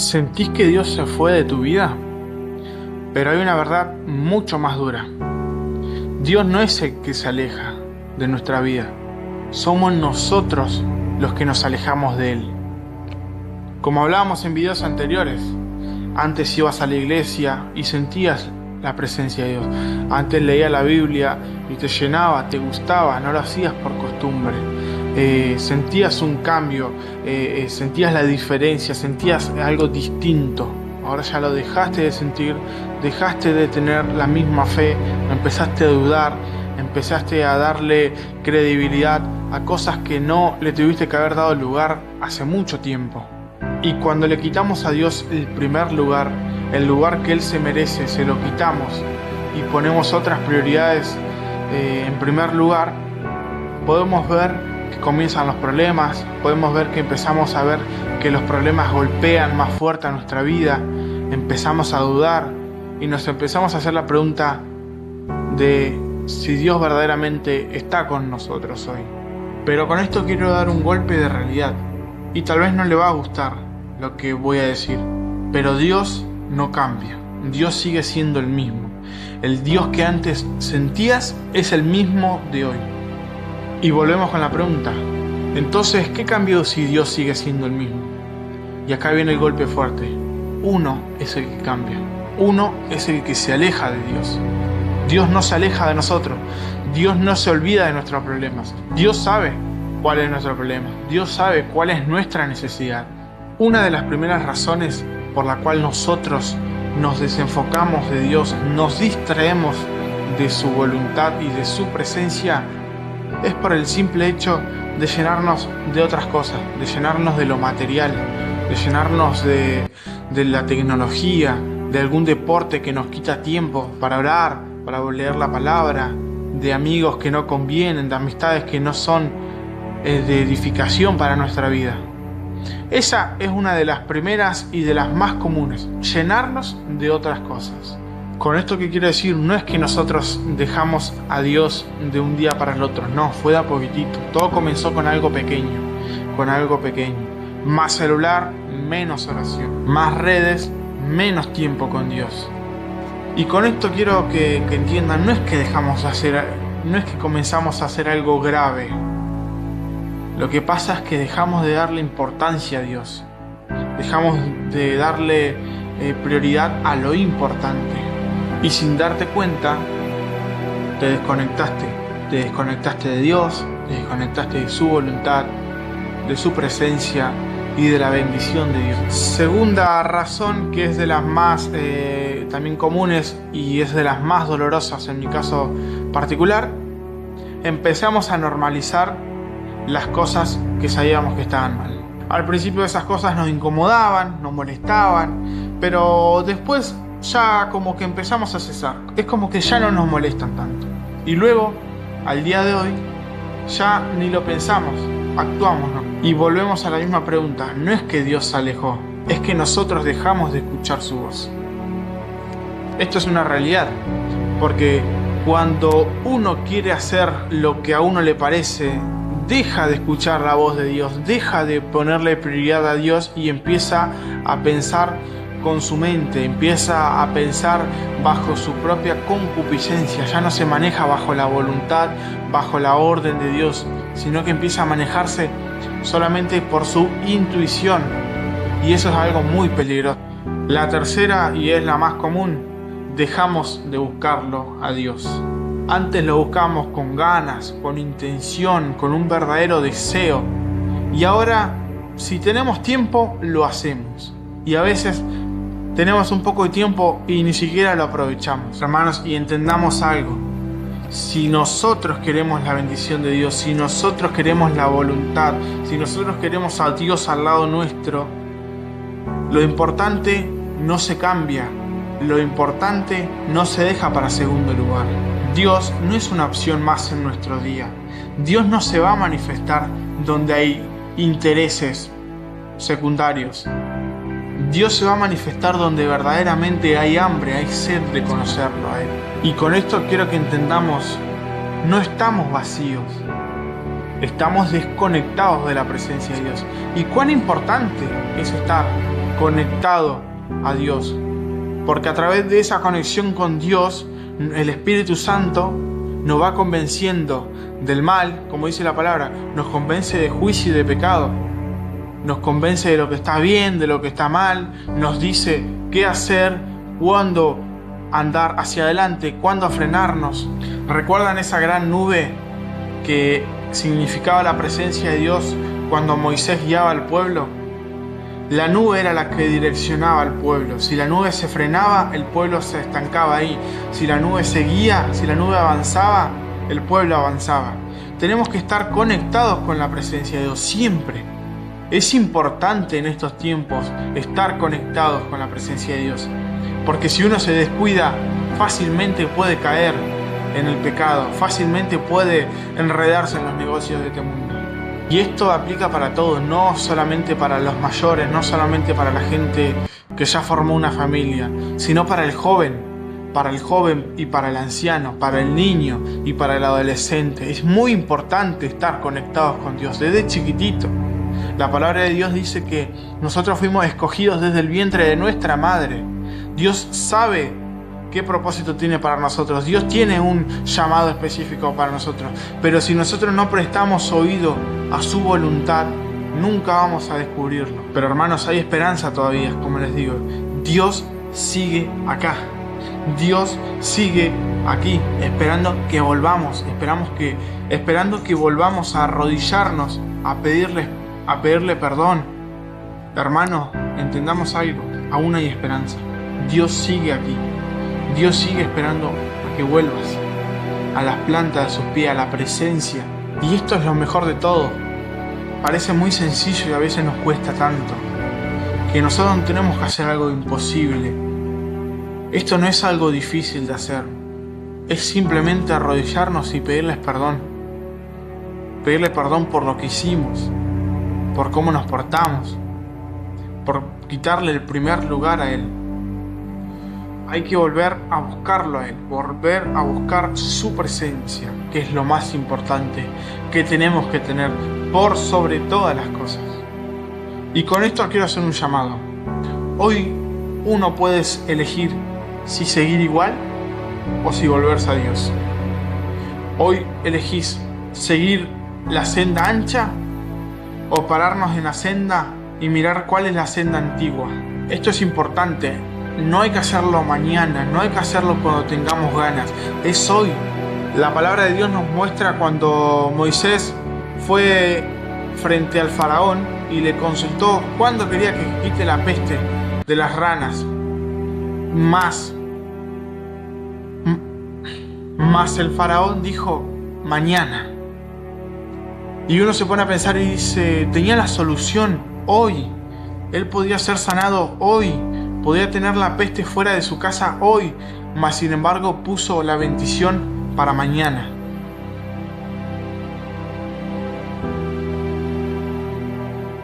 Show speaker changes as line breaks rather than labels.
¿Sentís que Dios se fue de tu vida? Pero hay una verdad mucho más dura. Dios no es el que se aleja de nuestra vida. Somos nosotros los que nos alejamos de Él. Como hablábamos en videos anteriores, antes ibas a la iglesia y sentías la presencia de Dios. Antes leías la Biblia y te llenaba, te gustaba, no lo hacías por costumbre. Sentías un cambio, sentías la diferencia, sentías algo distinto. Ahora ya lo dejaste de sentir, dejaste de tener la misma fe, empezaste a dudar, empezaste a darle credibilidad a cosas que no le tuviste que haber dado lugar hace mucho tiempo. Y cuando le quitamos a Dios el primer lugar, el lugar que Él se merece, se lo quitamos y ponemos otras prioridades en primer lugar, podemos ver que comienzan los problemas, podemos ver que empezamos a ver que los problemas golpean más fuerte a nuestra vida, empezamos a dudar y nos empezamos a hacer la pregunta de si Dios verdaderamente está con nosotros hoy. Pero con esto quiero dar un golpe de realidad y tal vez no le va a gustar lo que voy a decir, pero Dios no cambia, Dios sigue siendo el mismo. El Dios que antes sentías es el mismo de hoy. Y volvemos con la pregunta, entonces, ¿qué cambió si Dios sigue siendo el mismo? Y acá viene el golpe fuerte. Uno es el que cambia, uno es el que se aleja de Dios. Dios no se aleja de nosotros, Dios no se olvida de nuestros problemas. Dios sabe cuál es nuestro problema, Dios sabe cuál es nuestra necesidad. Una de las primeras razones por la cual nosotros nos desenfocamos de Dios, nos distraemos de su voluntad y de su presencia, es por el simple hecho de llenarnos de otras cosas, de llenarnos de lo material, de llenarnos de la tecnología, de algún deporte que nos quita tiempo para orar, para leer la palabra, de amigos que no convienen, de amistades que no son de edificación para nuestra vida. Esa es una de las primeras y de las más comunes, llenarnos de otras cosas. Con esto que quiero decir, no es que nosotros dejamos a Dios de un día para el otro, no, fue de a poquitito. Todo comenzó con algo pequeño, Más celular, menos oración. Más redes, menos tiempo con Dios. Y con esto quiero que entiendan, no es que comenzamos a hacer algo grave. Lo que pasa es que dejamos de darle importancia a Dios. Dejamos de darle prioridad a lo importante. Y sin darte cuenta, te desconectaste. Te desconectaste de Dios, te desconectaste de su voluntad, de su presencia y de la bendición de Dios. Segunda razón, que es de las más también comunes y es de las más dolorosas en mi caso particular, empezamos a normalizar las cosas que sabíamos que estaban mal. Al principio esas cosas nos incomodaban, nos molestaban, pero después ya como que empezamos a cesar. Es como que ya no nos molestan tanto. Y luego, al día de hoy, ya ni lo pensamos, actuamos, ¿no? Y volvemos a la misma pregunta. No es que Dios se alejó, es que nosotros dejamos de escuchar su voz. Esto es una realidad, porque cuando uno quiere hacer lo que a uno le parece, deja de escuchar la voz de Dios, deja de ponerle prioridad a Dios y empieza a pensar con su mente, empieza a pensar bajo su propia concupiscencia, ya no se maneja bajo la voluntad, bajo la orden de Dios, sino que empieza a manejarse solamente por su intuición, y eso es algo muy peligroso. La tercera, y es la más común, dejamos de buscarlo a Dios. Antes lo buscamos con ganas, con intención, con un verdadero deseo, y ahora, si tenemos tiempo, lo hacemos, y a veces tenemos un poco de tiempo y ni siquiera lo aprovechamos. Hermanos, y entendamos algo. Si nosotros queremos la bendición de Dios, si nosotros queremos la voluntad, si nosotros queremos a Dios al lado nuestro, lo importante no se cambia, lo importante no se deja para segundo lugar. Dios no es una opción más en nuestro día. Dios no se va a manifestar donde hay intereses secundarios. Dios se va a manifestar donde verdaderamente hay hambre, hay sed de conocerlo a Él. Y con esto quiero que entendamos, no estamos vacíos, estamos desconectados de la presencia de Dios. Y cuán importante es estar conectado a Dios. Porque a través de esa conexión con Dios, el Espíritu Santo nos va convenciendo del mal, como dice la palabra, nos convence de juicio y de pecado, nos convence de lo que está bien, de lo que está mal, nos dice qué hacer, cuándo andar hacia adelante, cuándo frenarnos. ¿Recuerdan esa gran nube que significaba la presencia de Dios cuando Moisés guiaba al pueblo? La nube era la que direccionaba al pueblo. Si la nube se frenaba, el pueblo se estancaba ahí. Si la nube seguía, si la nube avanzaba, el pueblo avanzaba. Tenemos que estar conectados con la presencia de Dios siempre. Es importante en estos tiempos estar conectados con la presencia de Dios. Porque si uno se descuida, fácilmente puede caer en el pecado, fácilmente puede enredarse en los negocios de este mundo. Y esto aplica para todos, no solamente para los mayores, no solamente para la gente que ya formó una familia, sino para el joven y para el anciano, para el niño y para el adolescente. Es muy importante estar conectados con Dios desde chiquitito. La palabra de Dios dice que nosotros fuimos escogidos desde el vientre de nuestra madre. Dios sabe qué propósito tiene para nosotros. Dios tiene un llamado específico para nosotros. Pero si nosotros no prestamos oído a su voluntad, nunca vamos a descubrirlo. Pero hermanos, hay esperanza todavía, como les digo. Dios sigue acá. Dios sigue aquí, esperando que volvamos. Esperando que volvamos a arrodillarnos, a pedirle perdón. Hermanos, entendamos algo. Aún hay esperanza. Dios sigue aquí. Dios sigue esperando a que vuelvas a las plantas de sus pies, a la presencia. Y esto es lo mejor de todo. Parece muy sencillo y a veces nos cuesta tanto, que nosotros no tenemos que hacer algo imposible. Esto no es algo difícil de hacer. Es simplemente arrodillarnos y pedirles perdón. Pedirle perdón por lo que hicimos, por cómo nos portamos, por quitarle el primer lugar a Él. Hay que volver a buscarlo a Él, volver a buscar su presencia, que es lo más importante que tenemos que tener por sobre todas las cosas. Y con esto quiero hacer un llamado. Hoy uno puede elegir si seguir igual o si volverse a Dios. Hoy elegís seguir la senda ancha o pararnos en la senda y mirar cuál es la senda antigua. Esto es importante. No hay que hacerlo mañana, no hay que hacerlo cuando tengamos ganas, es hoy. La palabra de Dios nos muestra cuando Moisés fue frente al faraón y le consultó cuándo quería que quite la peste de las ranas. Más el faraón dijo mañana. Y uno se pone a pensar y dice, tenía la solución hoy. Él podía ser sanado hoy. Podía tener la peste fuera de su casa hoy, mas sin embargo puso la bendición para mañana.